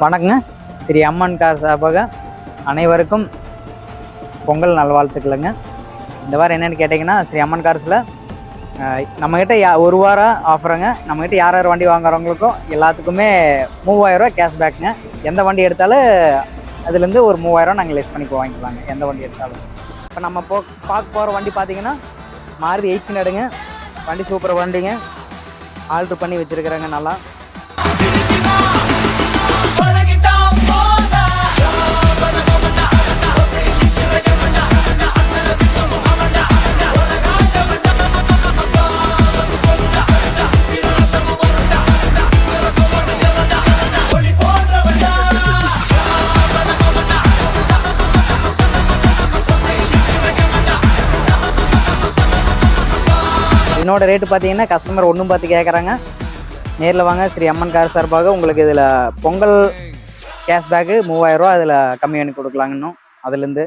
வணக்கங்க. ஸ்ரீ அம்மன் கார் சார்பாக அனைவருக்கும் பொங்கல் நல்வாழ்த்துக்களுங்க. இந்த வாரம் என்னென்னு கேட்டிங்கன்னா, ஸ்ரீ அம்மன் கார்ஸில் நம்மக்கிட்ட ஒரு வாரம் ஆஃபருங்க. நம்மக்கிட்ட யார் யார் வண்டி வாங்குறவங்களுக்கும் எல்லாத்துக்குமே 3000 ரூபா கேஷ்பேக்குங்க. எந்த வண்டி எடுத்தாலும் அதுலேருந்து ஒரு 3000 நாங்கள் லெஸ் பண்ணி வாங்கிக்கலாங்க, எந்த வண்டி எடுத்தாலும். இப்போ நம்ம பார்க்க போகிற வண்டி பார்த்தீங்கன்னா மாருதி 800ங்க. வண்டி சூப்பர் வண்டிங்க, ஆல்ட்ரு பண்ணி வச்சுருக்குறாங்க நல்லா. இதனோட ரேட்டு பார்த்தீங்கன்னா கஸ்டமர் ஒன்றும் பார்த்து கேட்குறாங்க. நேரில் வாங்க. ஸ்ரீ அம்மன் கார் சார்பாக உங்களுக்கு இதில் பொங்கல் கேஷ்பேக்கு 3000 ரூபா அதில் கம்மி பண்ணி கொடுக்கலாங்க. இன்னும் அதுலேருந்து